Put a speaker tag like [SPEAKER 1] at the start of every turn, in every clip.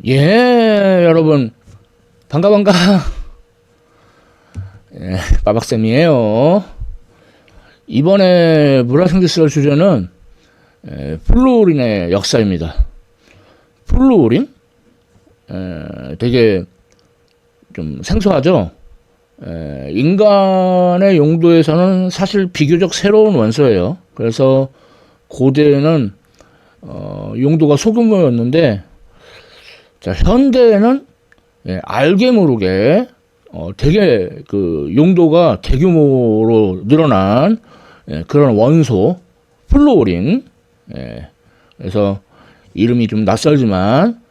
[SPEAKER 1] 예, 여러분 반가. 예, 빠박쌤이에요. 이번에 물화생지 썰 주제는 플루오린의 역사입니다. 플루오린? 되게 좀 생소하죠? 인간의 용도에서는 사실 비교적 새로운 원소예요. 그래서 고대에는 용도가 소규모였는데, 자, 현대에는 알게 모르게 되게 그 용도가 대규모로 늘어난 그런 원소 플루오린. 그래서 이름이 좀 낯설지만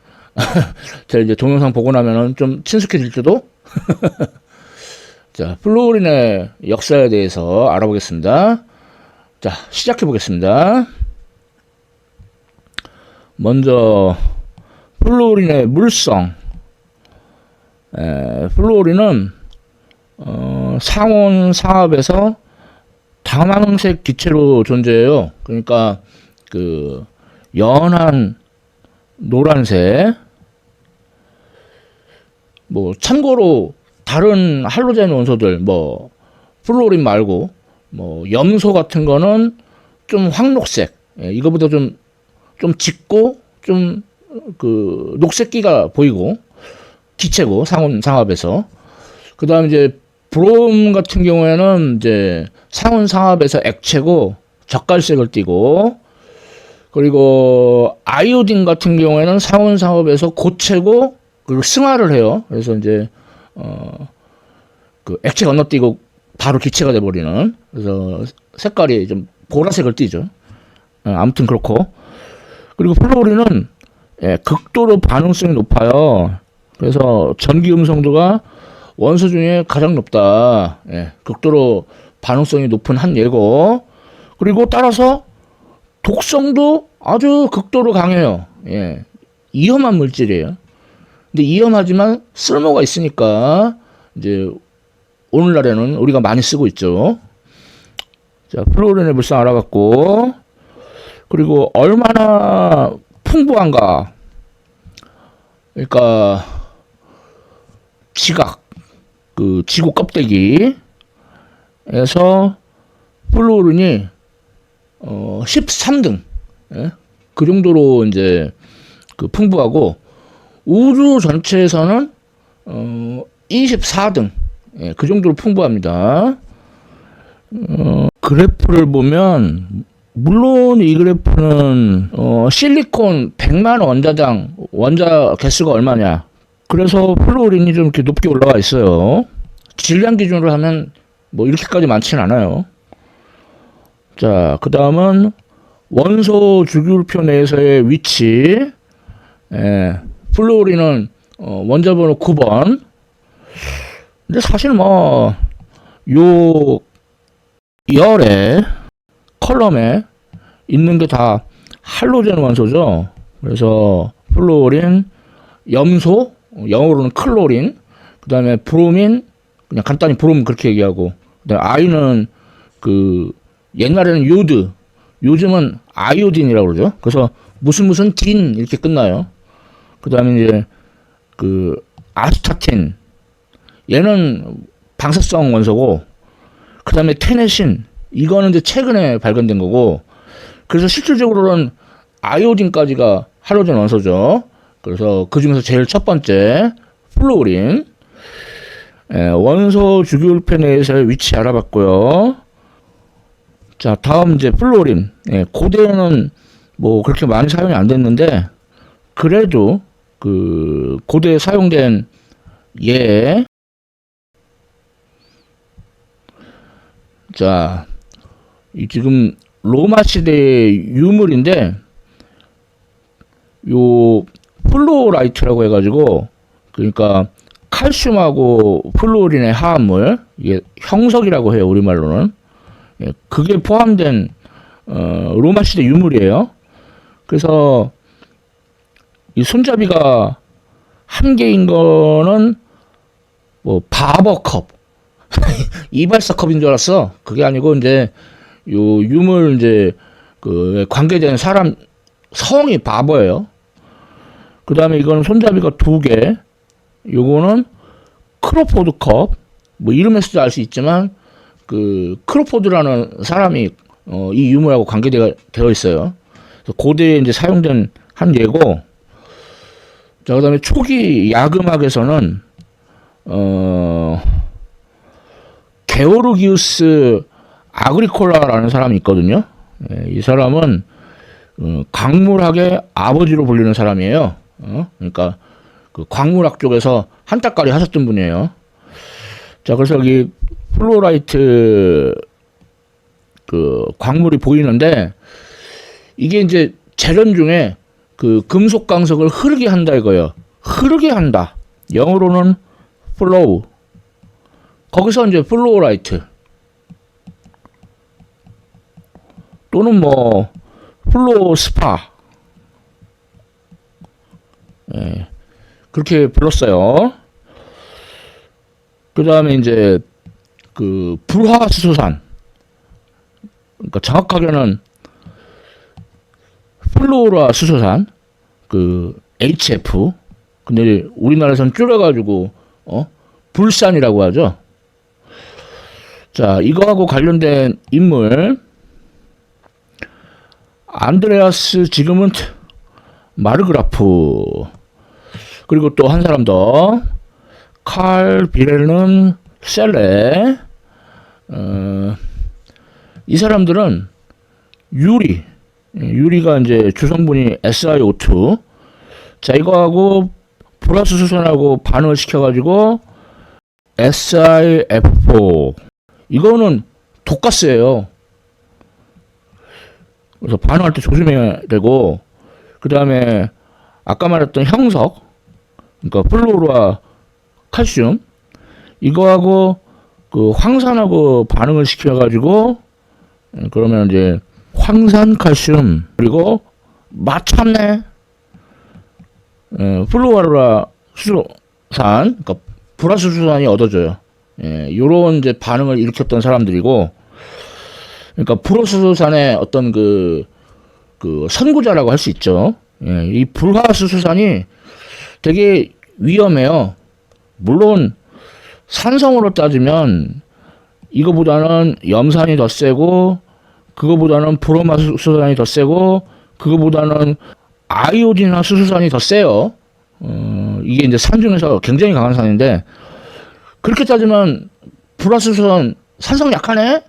[SPEAKER 1] 제가 이제 동영상 보고 나면은 좀 친숙해질지도. 자, 플루오린의 역사에 대해서 알아보겠습니다. 자, 시작해 보겠습니다. 먼저 플루오린의 물성. 플루오린은 상온 상압에서 다만색 기체로 존재해요. 그러니까 그 연한 노란색. 뭐 참고로 다른 할로젠 원소들 뭐 플루오린 말고 뭐 염소 같은 거는 좀 황록색. 이거보다 좀 짙고 좀 그 녹색기가 보이고 기체고 상온 상압에서. 그다음 이제 브롬 같은 경우에는 이제 상온 상압에서 액체고 젓갈색을 띠고, 그리고 아이오딘 같은 경우에는 상온 상압에서 고체고 그리고 승화를 해요. 그래서 이제 그 액체 건너뛰고 바로 기체가 돼 버리는. 그래서 색깔이 좀 보라색을 띠죠. 아무튼 그렇고. 그리고 플루오린은 극도로 반응성이 높아요. 그래서 전기 음성도가 원소 중에 가장 높다. 극도로 반응성이 높은 한 예고. 그리고 따라서 독성도 아주 극도로 강해요. 위험한 물질이에요. 근데 위험하지만 쓸모가 있으니까 이제 오늘날에는 우리가 많이 쓰고 있죠. 자, 플루오린의 물성 알아봤고, 그리고 얼마나 풍부한가. 그러니까 지각, 그 지구 껍데기에서 플루오린이 13등, 그 정도로 이제 그 풍부하고, 우주 전체에서는 24등, 그 정도로 풍부합니다. 그래프를 보면, 물론 이 그래프는 실리콘 100만 원자당 원자 개수가 얼마냐, 그래서 플루오린이 좀 이렇게 높게 올라가 있어요. 질량 기준으로 하면 뭐 이렇게까지 많지는 않아요. 자, 그 다음은 원소 주기율표 내에서의 위치. 플루오린은 원자번호 9번. 근데 사실 뭐 요 열에 컬럼에 있는 게 다 할로젠 원소죠. 그래서 플루오린, 염소, 영어로는 클로린, 그 다음에 브로민, 그냥 간단히 브롬 그렇게 얘기하고, 그다음에 아이는 그 옛날에는 요드, 요즘은 아이오딘이라고 그러죠. 그래서 무슨 딘 이렇게 끝나요. 그 다음에 이제 그 아스타틴, 얘는 방사성 원소고, 그 다음에 테네신, 이거는 이제 최근에 발견된 거고, 그래서 실질적으로는 아이오딘까지가 할로젠 원소죠. 그래서 그 중에서 제일 첫 번째 플루오린. 원소 주기율표 내에서의 위치 알아봤고요. 자, 다음 이제 플루오린. 고대에는 뭐 그렇게 많이 사용이 안 됐는데, 그래도 그 고대에 사용된 자, 이 지금 로마 시대의 유물인데, 요 플루오라이트라고 해가지고, 그러니까 칼슘하고 플루오린의 화합물, 이게 형석이라고 해요, 우리말로는. 그게 포함된 로마 시대 유물이에요. 그래서 이 손잡이가 한 개인 거는 뭐 바버컵, 이발사컵인 줄 알았어. 그게 아니고 이제 요 유물 이제 그 관계된 사람 성이 바버예요. 그 다음에 이거는 손잡이가 2개. 요거는 크로포드컵. 뭐 이름에서도 알 수 있지만 그 크로포드라는 사람이 이 유물하고 관계되어 있어요. 그래서 고대에 이제 사용된 한 예고. 자, 그다음에 초기 야금학에서는 게오르기우스 아그리콜라라는 사람이 있거든요. 이 사람은 광물학의 아버지로 불리는 사람이에요. 그러니까 그 광물학 쪽에서 한따까리 하셨던 분이에요. 자, 그래서 여기 플로라이트 그 광물이 보이는데 이게 이제 재련 중에 그 금속 광석을 흐르게 한다 이거예요. 흐르게 한다. 영어로는 flow. 거기서 이제 플로라이트 또는 뭐 플로스파, 예, 그렇게 불렀어요. 그 다음에 이제 그 불화수소산, 그러니까 정확하게는 플로라 수소산, 그 HF. 근데 우리나라에서는 줄여가지고 불산이라고 하죠. 자, 이거하고 관련된 인물 안드레아스 지그문트 마르그라프, 그리고 또 한 사람 더 칼 비렐름 셀레. 이 사람들은 유리가 이제 주성분이 SiO2. 자, 이거하고 불화수소산하고 반응을 시켜가지고 SiF4. 이거는 독가스예요. 그래서 반응할 때 조심해야 되고, 그 다음에 아까 말했던 형석, 그러니까 플로르와 칼슘, 이거하고 그 황산하고 반응을 시켜가지고 그러면 이제 황산 칼슘, 그리고 마참내 플로라 수소산, 그러니까 불화수소산이 얻어져요. 요런 이제 반응을 일으켰던 사람들이고, 그러니까 불화수소산의 어떤 그 선구자라고 할 수 있죠. 이 불화수소산이 되게 위험해요. 물론 산성으로 따지면 이거보다는 염산이 더 세고, 그거보다는 브로마수소산이 더 세고, 그거보다는 아이오딘이나 수소산이 더 세요. 이게 이제 산 중에서 굉장히 강한 산인데, 그렇게 따지면 불화수소산 산성 약하네?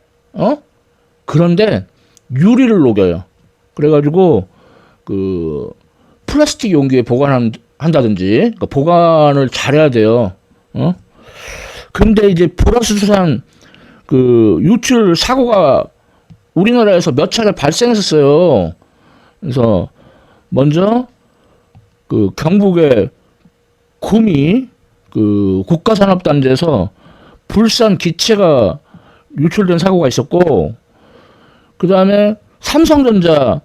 [SPEAKER 1] 그런데 유리를 녹여요. 그래가지고 그 플라스틱 용기에 보관한다든지, 그러니까 보관을 잘해야 돼요. 근데 이제 불화수소산 그 유출 사고가 우리나라에서 몇 차례 발생했었어요. 그래서 먼저 그 경북의 구미 그 국가산업단지에서 불산 기체가 유출된 사고가 있었고, 그 다음에 삼성전자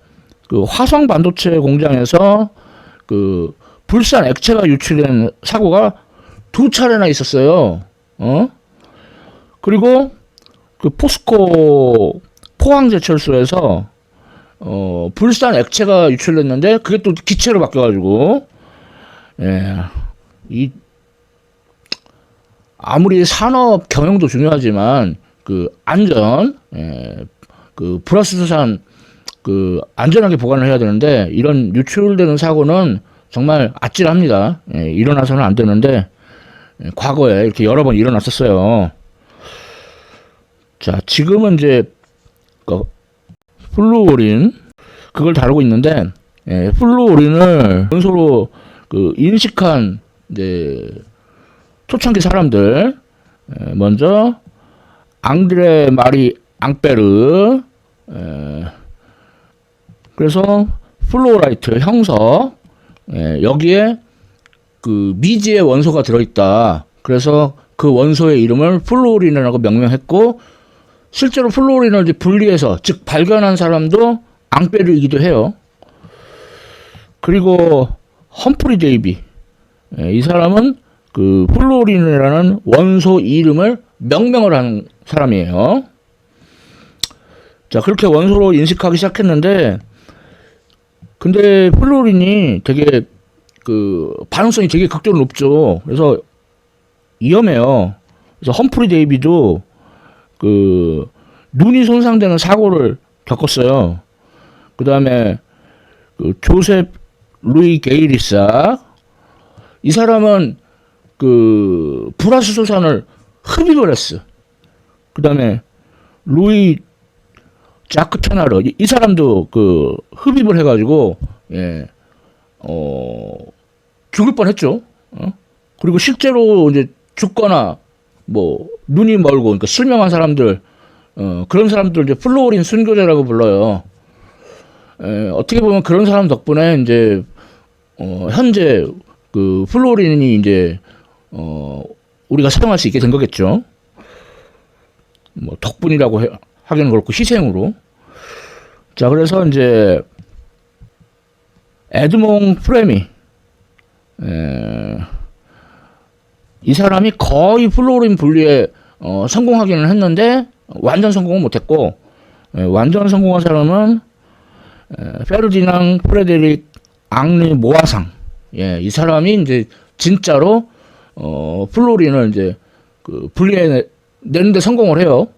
[SPEAKER 1] 그 화성 반도체 공장에서 그 불산 액체가 유출된 사고가 2차례나 있었어요. 그리고 그 포스코 포항제철소에서 불산 액체가 유출됐는데 그게 또 기체로 바뀌어가지고, 이 아무리 산업 경영도 중요하지만 그 안전, 그 불화수소산 그 안전하게 보관을 해야 되는데, 이런 유출되는 사고는 정말 아찔합니다. 일어나서는 안 되는데 과거에 이렇게 여러 번 일어났었어요. 자, 지금은 이제 그 플루오린 그걸 다루고 있는데, 플루오린을 원소로 그 인식한 이제 초창기 사람들, 먼저 앙드레 마리 앙페르, 그래서 플로라이트 형석, 여기에 그 미지의 원소가 들어있다. 그래서 그 원소의 이름을 플루오린이라고 명명했고, 실제로 플루오린을 이제 분리해서, 즉 발견한 사람도 앙페르이기도 해요. 그리고 험프리 데이비, 이 사람은 그 플루오린이라는 원소 이름을 명명을 한 사람이에요. 자, 그렇게 원소로 인식하기 시작했는데, 근데 플루오린이 되게 그 반응성이 되게 극도로 높죠. 그래서 위험해요. 그래서 험프리 데이비도 그 눈이 손상되는 사고를 겪었어요. 그 다음에 그 조셉 루이 게이리사, 이 사람은 그 불화수소산을 흡입을 했어. 그 다음에 루이 자크 테나르, 이 사람도 그 흡입을 해가지고 예, 죽을 뻔했죠. 그리고 실제로 이제 죽거나 뭐 눈이 멀고 그러니까 실명한 사람들, 그런 사람들 이제 플루오린 순교자라고 불러요. 어떻게 보면 그런 사람 덕분에 이제 현재 그 플루오린이 이제 우리가 사용할 수 있게 된 거겠죠. 뭐 덕분이라고 하기는 그렇고 희생으로. 자, 그래서 이제 에드몽 프레미, 이 사람이 거의 플루오린 분리에 성공하기는 했는데 완전 성공은 못했고, 완전 성공한 사람은 페르디낭 프레데릭 앙리 모아상, 이 사람이 이제 진짜로 플루오린을 이제 그 분리해내는데 성공을 해요.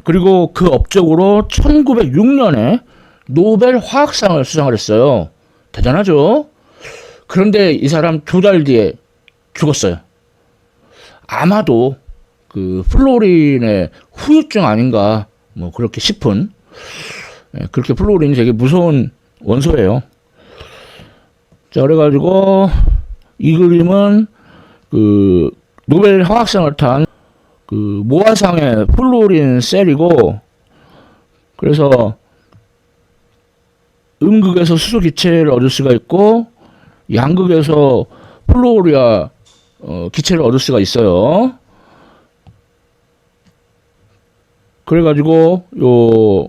[SPEAKER 1] 그리고 그 업적으로 1906년에 노벨 화학상을 수상을 했어요. 대단하죠? 그런데 이 사람 2달 뒤에 죽었어요. 아마도 그 플루오린의 후유증 아닌가, 뭐 그렇게 싶은, 그렇게 플루오린이 되게 무서운 원소예요. 자, 그래가지고 이 그림은 그 노벨 화학상을 탄 그 모아상의 플루오린 셀이고, 그래서 음극에서 수소 기체를 얻을 수가 있고 양극에서 플루오리아 기체를 얻을 수가 있어요. 그래가지고 요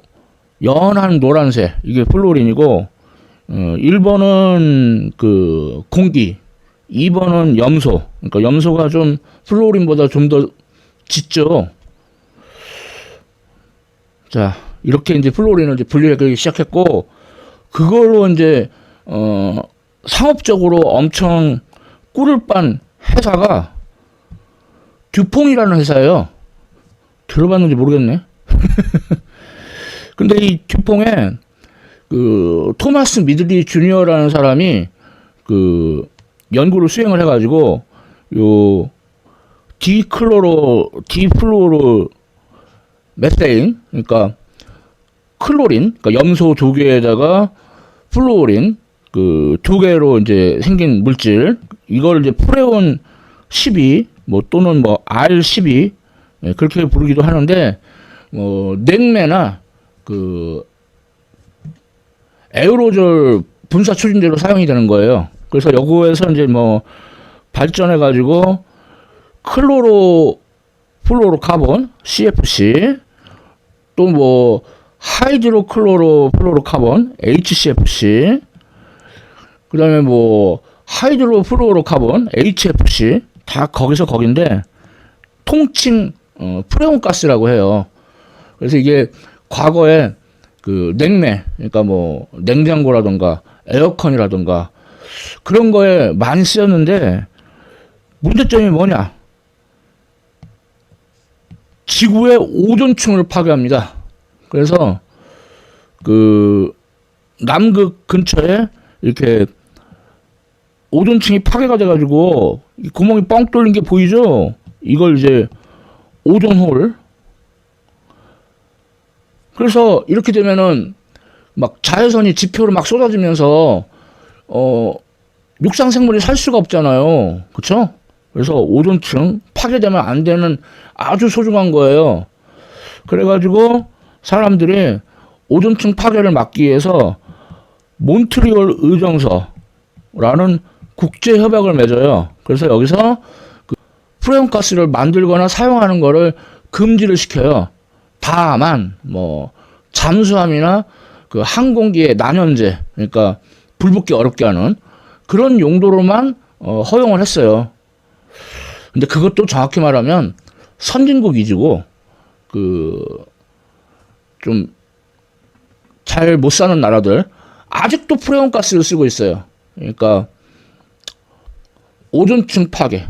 [SPEAKER 1] 연한 노란색 이게 플루오린이고, 1번은 그 공기, 2번은 염소. 그러니까 염소가 좀 플루오린보다 좀 더 짙죠. 자, 이렇게 이제 플루오린을 이제 분리하기 시작했고, 그걸로 이제 상업적으로 엄청 꿀을 빤 회사가 듀퐁이라는 회사예요. 들어봤는지 모르겠네. 근데 이 듀퐁에 그 토마스 미들리 주니어라는 사람이 그 연구를 수행을 해가지고 요 디플루오로 메세인, 그러니까 클로린, 그러니까 염소 2개에다가 플루오린 그 2개로 이제 생긴 물질, 이걸 이제 프레온 12 뭐 또는 뭐 R12, 그렇게 부르기도 하는데, 냉매나 그 에어로졸 분사 추진제로 사용이 되는 거예요. 그래서 여기에서 이제 뭐 발전해 가지고 플로로카본 CFC, 또 뭐 하이드로클로로플로로카본 HCFC, 그다음에 뭐 하이드로플로로카본 HFC, 다 거기서 거긴데 통칭 프레온 가스라고 해요. 그래서 이게 과거에 그 냉매, 그러니까 뭐 냉장고라든가 에어컨이라든가 그런 거에 많이 쓰였는데, 문제점이 뭐냐? 지구의 오존층을 파괴합니다. 그래서 그 남극 근처에 이렇게 오존층이 파괴가 돼가지고 구멍이 뻥 뚫린 게 보이죠? 이걸 이제 오존홀. 그래서 이렇게 되면은 막 자외선이 지표로 막 쏟아지면서 육상 생물이 살 수가 없잖아요. 그렇죠? 그래서 오존층 파괴되면 안 되는 아주 소중한 거예요. 그래가지고 사람들이 오존층 파괴를 막기 위해서 몬트리올 의정서라는 국제 협약을 맺어요. 그래서 여기서 그 프레온 가스를 만들거나 사용하는 거를 금지를 시켜요. 다만 뭐 잠수함이나 그 항공기의 난연제, 그러니까 불붙기 어렵게 하는 그런 용도로만 허용을 했어요. 근데 그것도 정확히 말하면 선진국 위주고 그 좀 잘 못 사는 나라들 아직도 프레온 가스를 쓰고 있어요. 그러니까 오존층 파괴,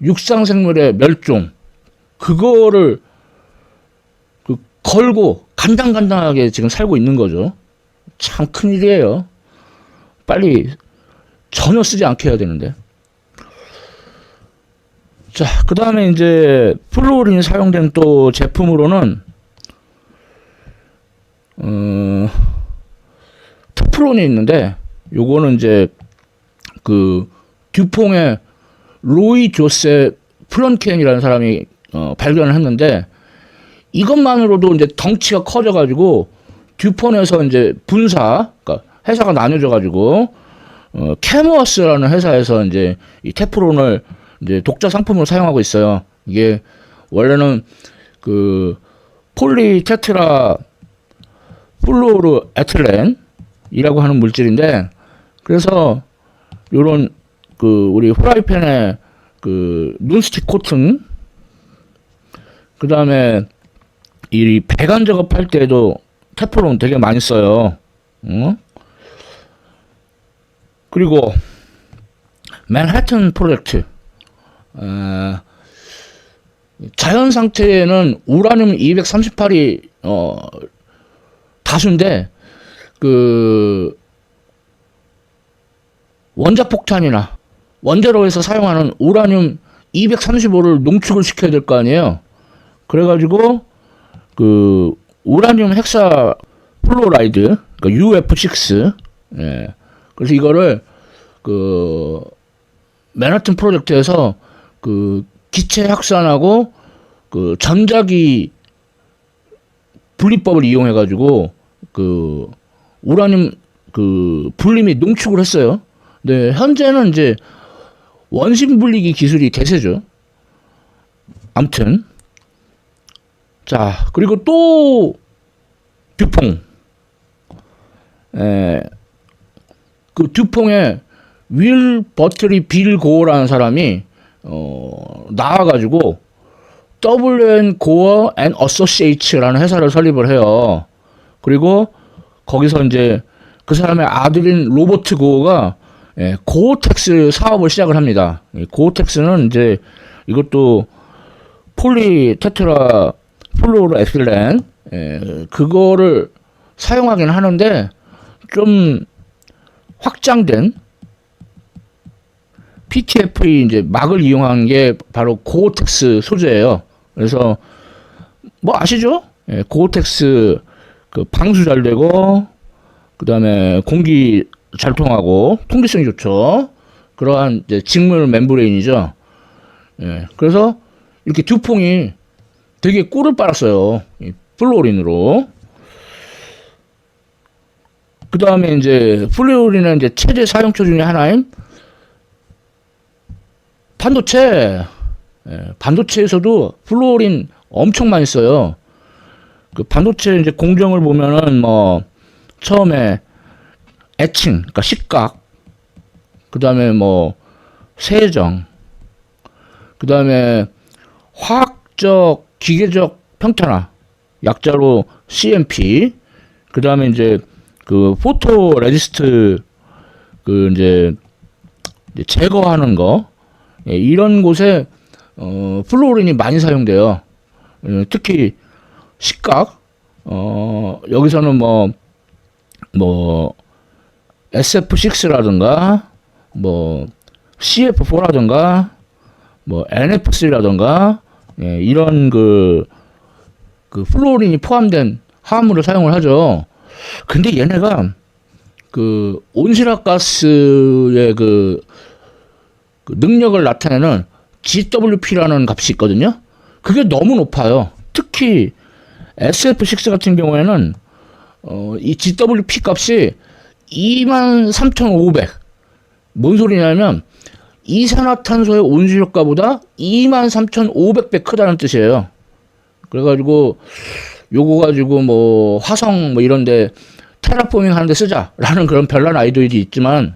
[SPEAKER 1] 육상생물의 멸종, 그거를 걸고 간당간당하게 지금 살고 있는 거죠. 참 큰일이에요. 빨리 전혀 쓰지 않게 해야 되는데. 자, 그 다음에 이제 플루오린이 사용된 또 제품으로는 테프론이 있는데, 요거는 이제 그 듀퐁의 로이 조세 플런켄이라는 사람이 발견을 했는데, 이것만으로도 이제 덩치가 커져가지고 듀폰에서 이제 분사, 그러니까 회사가 나뉘어져가지고 캐머스라는 회사에서 이제 이 테프론을 이제 독자 상품으로 사용하고 있어요. 이게 원래는 그 폴리테트라 플루오르 에틸렌이라고 하는 물질인데, 그래서 요런 그 우리 후라이팬에 그 눈스틱 코팅, 그 다음에 이 배관 작업할 때도 테프론 되게 많이 써요. 그리고 맨해튼 프로젝트, 자연 상태에는 우라늄 238이 다수인데, 그 원자폭탄이나 원자로에서 사용하는 우라늄 235를 농축을 시켜야 될 거 아니에요. 그래가지고 그 우라늄 헥사 플로라이드, 그러니까 UF6, 예. 그래서 이거를 그 맨하튼 프로젝트에서 그 기체 확산하고 그 전자기 분리법을 이용해가지고 그 우라늄 그 분리 및 농축을 했어요. 네, 현재는 이제 원심 분리기 기술이 대세죠. 암튼, 자, 그리고 또 듀퐁, 그 듀퐁의 윌 버트리 빌 고어라는 사람이 나와가지고 WN 고어 앤 어소시에이츠라는 회사를 설립을 해요. 그리고 거기서 이제 그 사람의 아들인 로버트 고어가 고어텍스 사업을 시작을 합니다. 고어텍스는 이제 이것도 폴리테트라 플루오르 에틸렌, 그거를 사용하긴 하는데 좀 확장된 PTFE 이제 막을 이용한 게 바로 고어텍스 소재예요. 그래서 뭐 아시죠? 고어텍스 그 방수 잘 되고, 그 다음에 공기 잘 통하고 통기성이 좋죠. 그러한 이제 직물 멤브레인이죠. 그래서 이렇게 듀퐁이 되게 꿀을 빨았어요. 플루오린으로. 그 다음에 이제 플루오린은 이제 최대 사용처 중에 하나인 반도체. 반도체에서도 플루오린 엄청 많이 써요. 그 반도체 이제 공정을 보면은 뭐 처음에 에칭, 그러니까 식각, 그 다음에 뭐 세정, 그 다음에 화학적 기계적 평탄화, 약자로 CMP, 그 다음에 이제 그 포토 레지스트 그 이제 제거하는 거, 이런 곳에 플루오린이 많이 사용돼요. 특히 식각, 여기서는 뭐 SF6라든가 뭐 CF4라든가 뭐 NF3라든가, 이런 그 플루오린이 포함된 화합물을 사용을 하죠. 근데 얘네가 그 온실화가스의 그 능력을 나타내는 GWP라는 값이 있거든요. 그게 너무 높아요. 특히 SF6 같은 경우에는 이 GWP 값이 23,500. 뭔 소리냐면 이산화탄소의 온실효과보다 23,500배 크다는 뜻이에요. 그래가지고 요거 가지고 뭐 화성 뭐 이런데 테라포밍 하는데 쓰자라는 그런 별난 아이디어도 있지만,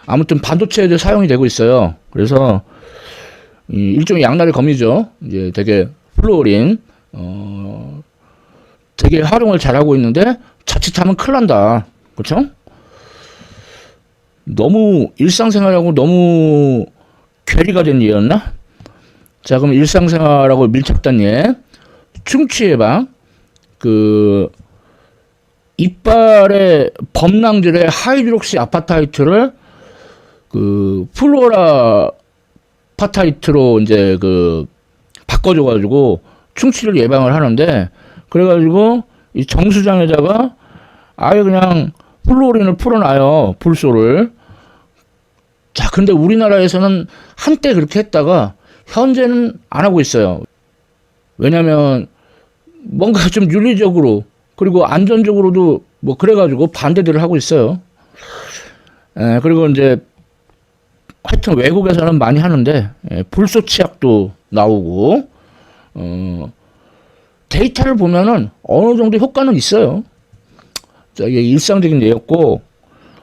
[SPEAKER 1] 아무튼 반도체에도 사용이 되고 있어요. 그래서 일종의 양날의 검이죠. 이제 되게 플루오린 되게 활용을 잘하고 있는데 자칫하면 큰일 난다. 그렇죠? 너무 일상생활하고 너무 괴리가 된 예였나? 자, 그럼 일상생활하고 밀착된 예. 충치 예방. 이빨의 범랑질의 하이드록시 아파타이트를 플로라 파타이트로 이제 바꿔줘가지고 충치를 예방을 하는데, 그래가지고 이 정수장에다가 아예 그냥 플로린을 풀어놔요. 불소를. 자, 근데 우리나라에서는 한때 그렇게 했다가 현재는 안 하고 있어요. 왜냐면 뭔가 좀 윤리적으로 그리고 안전적으로도 뭐 그래가지고 반대들을 하고 있어요. 그리고 이제 하여튼 외국에서는 많이 하는데 불소 치약도 나오고 데이터를 보면은 어느 정도 효과는 있어요. 자, 이게 일상적인 예였고,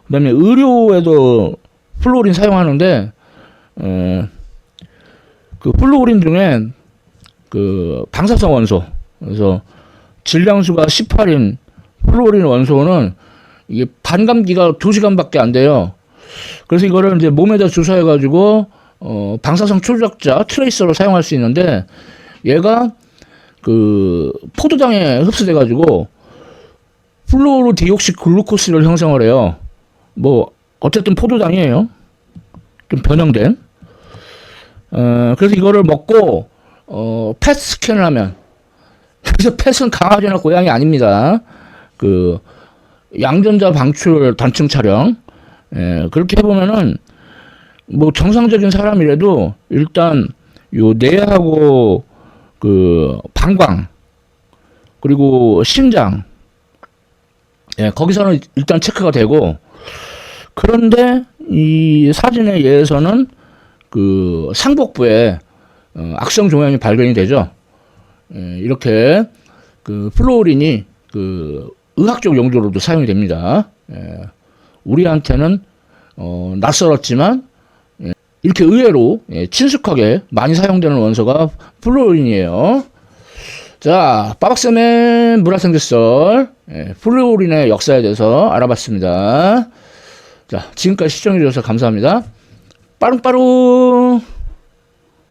[SPEAKER 1] 그다음에 의료에도 플루오린 사용하는데 플루오린 중에 방사성 원소, 그래서 질량수가 18인 플루오린 원소는 이게 반감기가 2시간밖에 안 돼요. 그래서 이거를 이제 몸에다 주사해가지고 방사성 초적자 트레이서로 사용할 수 있는데, 얘가 포도당에 흡수돼가지고 플루오르 디옥시 글루코스를 형성을 해요. 뭐 어쨌든 포도당이에요. 좀 변형된. 그래서 이거를 먹고 펫 스캔을 하면, 그래서 펫은 강아지나 고양이 아닙니다. 양전자 방출 단층 촬영. 그렇게 해보면은 뭐 정상적인 사람이라도 일단 요 뇌하고 방광 그리고 심장, 거기서는 일단 체크가 되고, 그런데 이 사진에 의해서는 상복부에 악성 종양이 발견이 되죠. 이렇게 플루오린이 의학적 용도로도 사용이 됩니다. 우리한테는 낯설었지만 이렇게 의외로 친숙하게 많이 사용되는 원소가 플루오린이에요. 자, 빠박쌤의 문화생태설 플루오린의 역사에 대해서 알아봤습니다. 자, 지금까지 시청해주셔서 감사합니다. 빠룽빠룽.